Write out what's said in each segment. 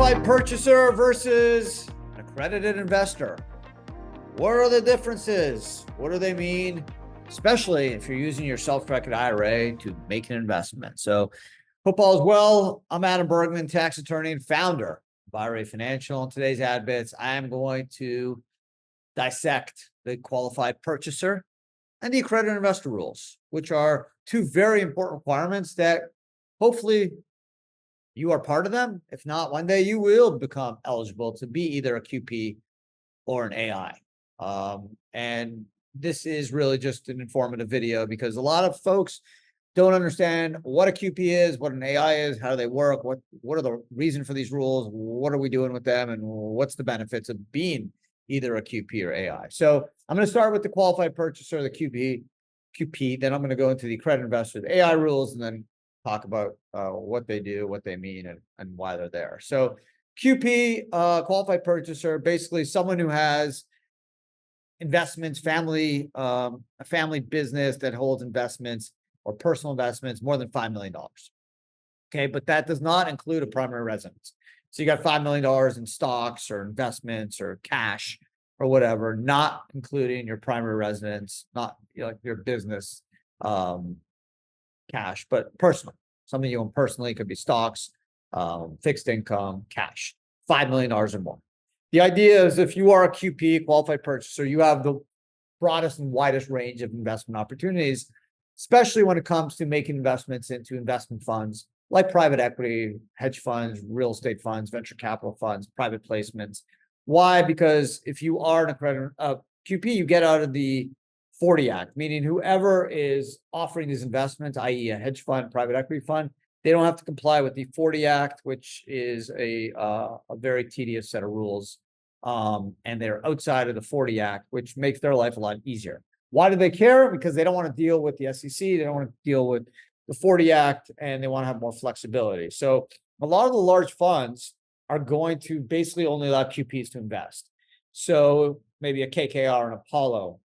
qualified purchaser versus an accredited investor. What are the differences? What do they mean? Especially if you're using your self-directed IRA to make an investment. So hope all is well. I'm Adam Bergman, tax attorney and founder of IRA Financial. In today's AdBits, I am going to dissect the qualified purchaser and the accredited investor rules, which are two very important requirements that hopefully you are part of them. If not, one day you will become eligible to be either a QP or an AI. And this is really just an informative video because a lot of folks don't understand what a QP is, what an AI is, how do they work, what are the reason for these rules, what are we doing with them, and what's the benefits of being either a QP or AI. So I'm going to start with the qualified purchaser, the QP, then I'm going to go into the accredited investor, the AI rules, and then talk about what they do, what they mean, and why they're there. So QP, qualified purchaser, basically someone who has investments, a family business that holds investments or personal investments more than $5 million. Okay, but that does not include a primary residence. So you got $5 million in stocks or investments or cash or whatever, not including your primary residence, not like your business cash, but personal. Something you own personally, could be stocks, fixed income, cash, $5 million or more. The idea is if you are a QP, qualified purchaser, you have the broadest and widest range of investment opportunities, especially when it comes to making investments into investment funds like private equity, hedge funds, real estate funds, venture capital funds, private placements. Why? Because if you are an accredited QP, you get out of the 40 Act, meaning whoever is offering these investments, i.e. a hedge fund, private equity fund, they don't have to comply with the 40 Act, which is a very tedious set of rules. And they're outside of the 40 Act, which makes their life a lot easier. Why do they care? Because they don't want to deal with the SEC. They don't want to deal with the 40 Act, and they want to have more flexibility. So a lot of the large funds are going to basically only allow QPs to invest. So maybe a KKR and Apollo.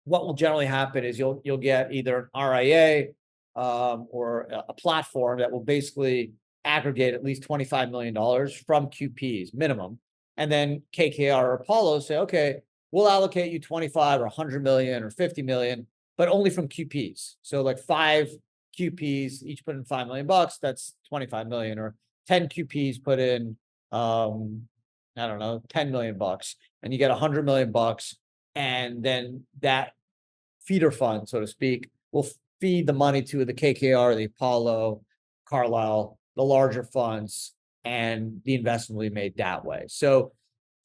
What will generally happen is you'll get either an RIA or a platform that will basically aggregate at least $25 million from QPs minimum. And then KKR or Apollo say, okay, we'll allocate you 25 or 100 million or 50 million, but only from QPs. So like 5 QPs, each put in $5 million, that's 25 million, or 10 QPs put in, I don't know, 10 million bucks, and you get 100 million bucks. And then that feeder fund, so to speak, will feed the money to the KKR, the Apollo, Carlyle, the larger funds, and the investment will be made that way. So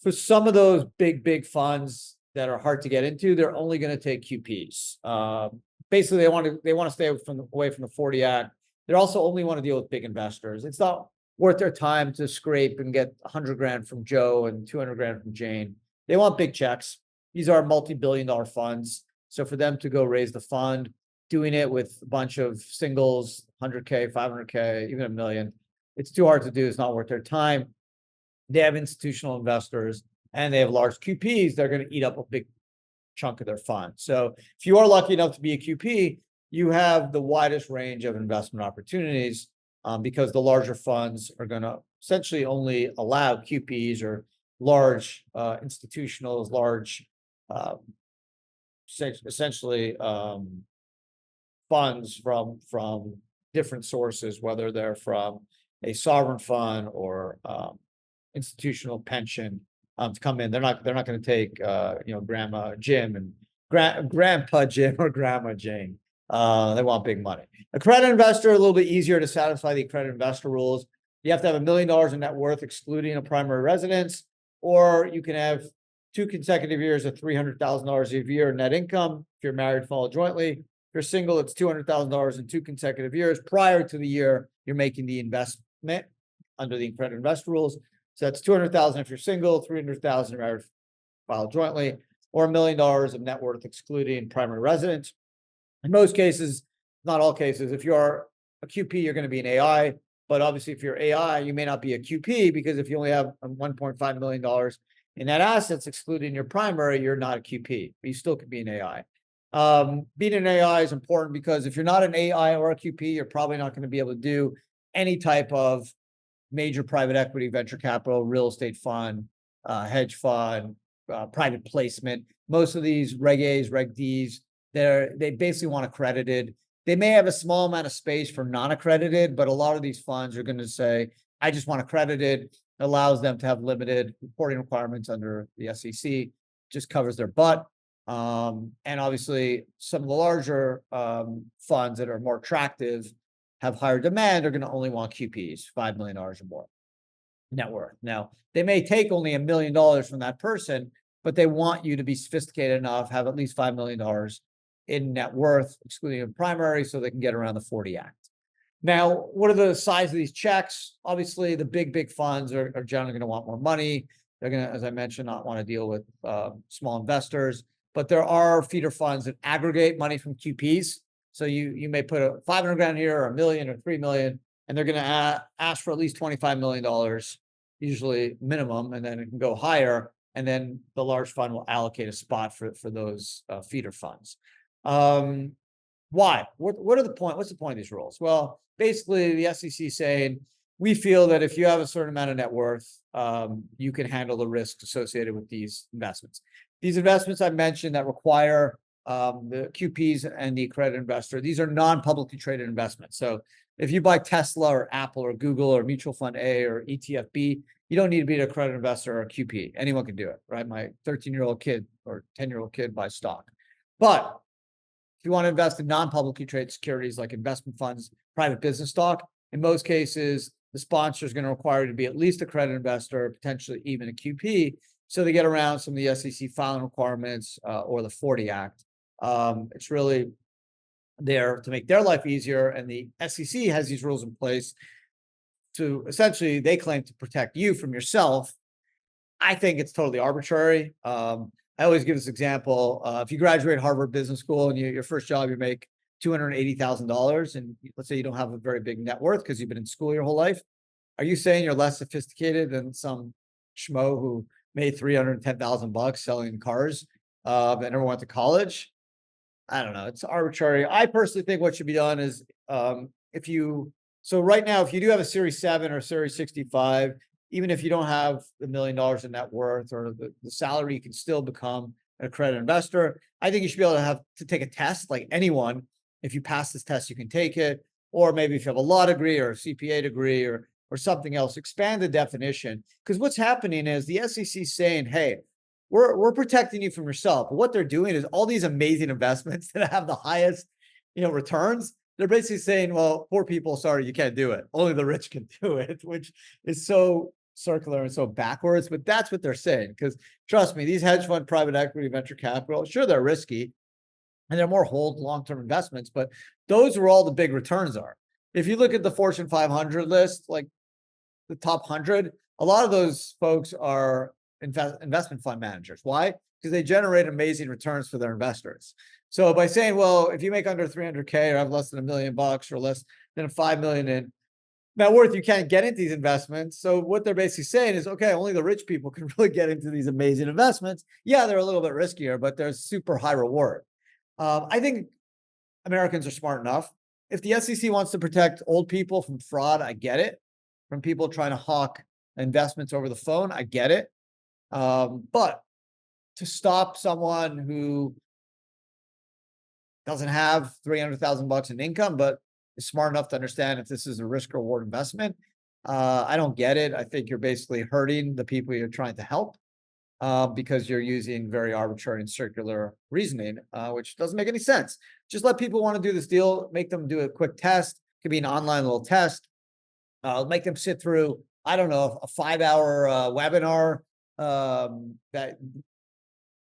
for some of those big funds that are hard to get into, they're only going to take QPs. Basically, they want to stay away from the 40 Act. They also only want to deal with big investors. It's not worth their time to scrape and get 100 grand from Joe and 200 grand from Jane. They want big checks. These are multi-billion-dollar funds. So for them to go raise the fund, doing it with a bunch of singles, 100K, 500K, even $1 million, it's too hard to do. It's not worth their time. They have institutional investors and they have large QPs. They're going to eat up a big chunk of their fund. So if you are lucky enough to be a QP, you have the widest range of investment opportunities because the larger funds are going to essentially only allow QPs or large institutionals, large essentially funds from different sources, whether they're from a sovereign fund or institutional pension to come in. They're not going to take Grandma Jim and Grandpa Jim or Grandma Jane. They want big money. Accredited investor, a little bit easier to satisfy the accredited investor rules. You have to have $1 million in net worth, excluding a primary residence, or you can have 2 consecutive years of $300,000 a year in net income. If you're married, follow jointly. If you're single, it's $200,000 in 2 consecutive years prior to the year you're making the investment under the accredited investor rules. So that's $200,000 if you're single, $300,000 if you're married, follow jointly, or $1 million of net worth excluding primary residence. In most cases, not all cases, if you are a QP, you're going to be an AI. But obviously, if you're AI, you may not be a QP because if you only have $1.5 million in net assets, excluding your primary, you're not a QP, but you still could be an AI. Being an AI is important because if you're not an AI or a QP, you're probably not going to be able to do any type of major private equity, venture capital, real estate fund, hedge fund, private placement. Most of these Reg A's, Reg D's, they basically want accredited. They may have a small amount of space for non-accredited, but a lot of these funds are going to say, I just want accredited. It allows them to have limited reporting requirements under the SEC, just covers their butt. And obviously some of the larger funds that are more attractive, have higher demand, are going to only want QPs, $5 million or more net worth. Now, they may take only $1 million from that person, but they want you to be sophisticated enough, have at least $5 million in net worth, excluding a primary, so they can get around the 40 Act. Now, what are the size of these checks? Obviously, the big funds are generally going to want more money. They're going to, as I mentioned, not want to deal with small investors. But there are feeder funds that aggregate money from QPs. So you may put a 500 grand here, or $1 million or 3 million, and they're going to ask for at least $25 million, usually minimum, and then it can go higher. And then the large fund will allocate a spot for those feeder funds. Why? What are the point? What's the point of these rules? Well, basically the SEC saying, we feel that if you have a certain amount of net worth, you can handle the risks associated with these investments. These investments I mentioned that require the QPs and the accredited investor, these are non-publicly traded investments. So if you buy Tesla or Apple or Google or Mutual Fund A or ETF B, you don't need to be an accredited investor or a QP. Anyone can do it, right? My 13-year-old kid or 10-year-old kid buys stock. But if you want to invest in non-publicly traded securities like investment funds, private business stock, in most cases, the sponsor is going to require you to be at least a accredited investor, potentially even a QP. So they get around some of the SEC filing requirements or the 40 Act. It's really there to make their life easier. And the SEC has these rules in place to essentially, they claim to protect you from yourself. I think it's totally arbitrary. I always give this example. If you graduate Harvard Business School and your first job, you make $280,000, and let's say you don't have a very big net worth because you've been in school your whole life. Are you saying you're less sophisticated than some schmo who made $310,000 selling cars that never went to college? I don't know. It's arbitrary. I personally think what should be done is so right now, if you do have a Series 7 or Series 65, even if you don't have $1 million in net worth or the salary, you can still become an accredited investor. I think you should be able to have to take a test like anyone. If you pass this test, you can take it. Or maybe if you have a law degree or a CPA degree or something else, expand the definition. Because what's happening is the SEC is saying, hey, we're protecting you from yourself. But what they're doing is all these amazing investments that have the highest, returns. They're basically saying, well, poor people, sorry, you can't do it. Only the rich can do it, which is so circular and so backwards. But that's what they're saying. Because trust me, these hedge fund, private equity, venture capital, sure, they're risky and they're more hold long-term investments, but those are all the big returns are. If you look at the Fortune 500 list, like the top 100, a lot of those folks are investment fund managers. Why? Because they generate amazing returns for their investors. So by saying, well, if you make under 300K or have less than $1 million or less than 5 million in net worth, you can't get into these investments. So what they're basically saying is, okay, only the rich people can really get into these amazing investments. Yeah, they're a little bit riskier, but there's super high reward. I think Americans are smart enough. If the SEC wants to protect old people from fraud, I get it. From people trying to hawk investments over the phone, I get it. But to stop someone who doesn't have $300,000 in income, but is smart enough to understand if this is a risk reward investment, I don't get it. I think you're basically hurting the people you're trying to help because you're using very arbitrary and circular reasoning, which doesn't make any sense. Just let people want to do this deal, make them do a quick test. It could be an online little test. Make them sit through, I don't know, a 5-hour webinar that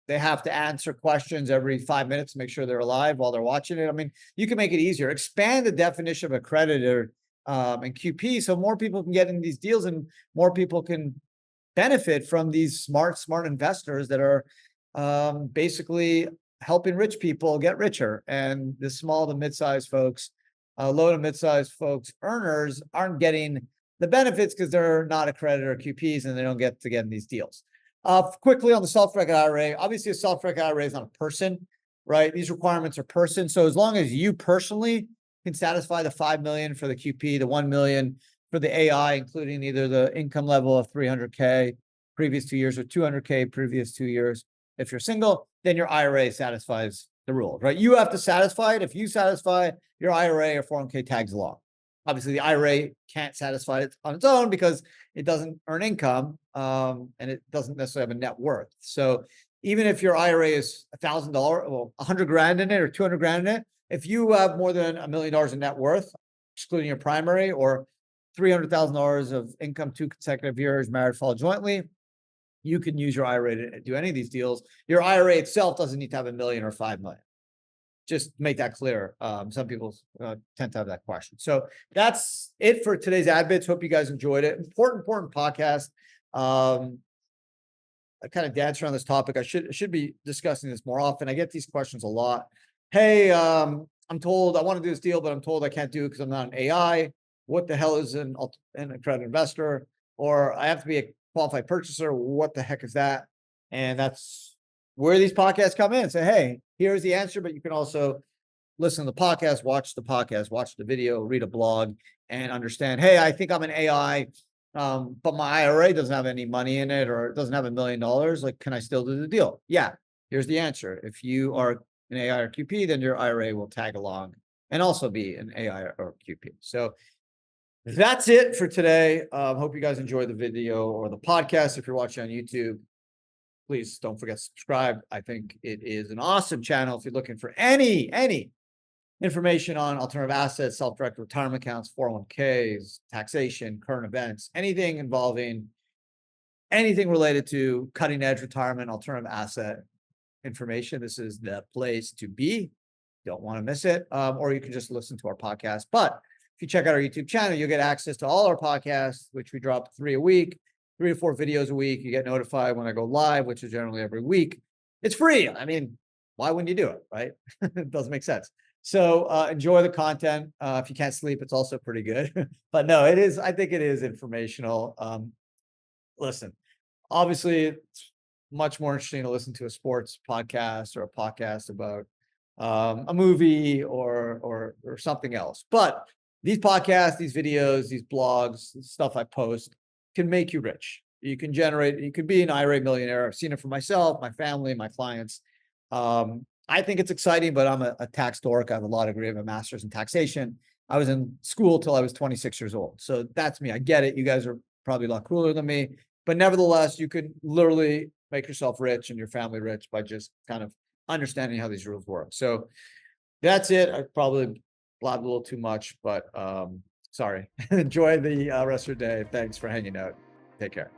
they have to answer questions every 5 minutes to make sure they're alive while they're watching it. I mean, you can make it easier. Expand the definition of accreditor and QP so more people can get in these deals and more people can benefit from these smart investors that are basically helping rich people get richer. And the small to mid-sized folks, low to mid-sized folks, earners aren't getting the benefits because they're not accredited or QPs and they don't get to get in these deals. Quickly on the self-directed IRA, obviously a self-directed IRA is not a person, right? These requirements are person. So as long as you personally can satisfy the 5 million for the QP, the 1 million for the AI, including either the income level of 300K previous 2 years or 200K previous 2 years. If you're single, then your IRA satisfies the rule, right? You have to satisfy it. If you satisfy, your IRA or 401K tags along. Obviously, the IRA can't satisfy it on its own because it doesn't earn income, and it doesn't necessarily have a net worth. So even if your IRA is $1,000, well, 100 grand in it or 200 grand in it, if you have more than $1 million in net worth, excluding your primary, or $300,000 of income 2 consecutive years, married, followed jointly, you can use your IRA to do any of these deals. Your IRA itself doesn't need to have $1 million or $5 million. Just make that clear. Some people tend to have that question. So that's it for today's AdBits. Hope you guys enjoyed it. Important podcast. I kind of dance around this topic. I should be discussing this more often. I get these questions a lot. Hey, I'm told I want to do this deal, but I'm told I can't do it because I'm not an AI. What the hell is an accredited investor? Or I have to be a qualified purchaser. What the heck is that? And that's where these podcasts come in. Say, hey, here's the answer, but you can also listen to the podcast, watch the video, read a blog, and understand, hey, I think I'm an AI, but my IRA doesn't have any money in it, or it doesn't have $1 million. Like, can I still do the deal? Yeah, here's the answer. If you are an AI or QP, then your IRA will tag along and also be an AI or QP. So that's it for today. Hope you guys enjoyed the video or the podcast. If you're watching on YouTube, please don't forget to subscribe. I think it is an awesome channel if you're looking for any information on alternative assets, self-directed retirement accounts, 401ks, taxation, current events, anything related to cutting edge retirement, alternative asset information. This is the place to be. Don't want to miss it. Or you can just listen to our podcast. But if you check out our YouTube channel, you'll get access to all our podcasts, which we drop 3 to 4 videos a week. You get notified when I go live, which is generally every week. It's free. I mean, why wouldn't you do it, right? It doesn't make sense. So enjoy the content. If you can't sleep, it's also pretty good. But no, it is. I think it is informational. Listen, obviously, it's much more interesting to listen to a sports podcast or a podcast about a movie or something else. But these podcasts, these videos, these blogs, stuff I post can make you rich. You can be an IRA millionaire. I've seen it for myself, my family, my clients. I think it's exciting, but I'm a tax dork. I have a law degree. I have a master's in taxation. I was in school till I was 26 years old. So that's me. I get it. You guys are probably a lot cooler than me, but nevertheless, you could literally make yourself rich and your family rich by just kind of understanding how these rules work. So that's it. I probably blabbed a little too much, but sorry. Enjoy the rest of your day. Thanks for hanging out. Take care.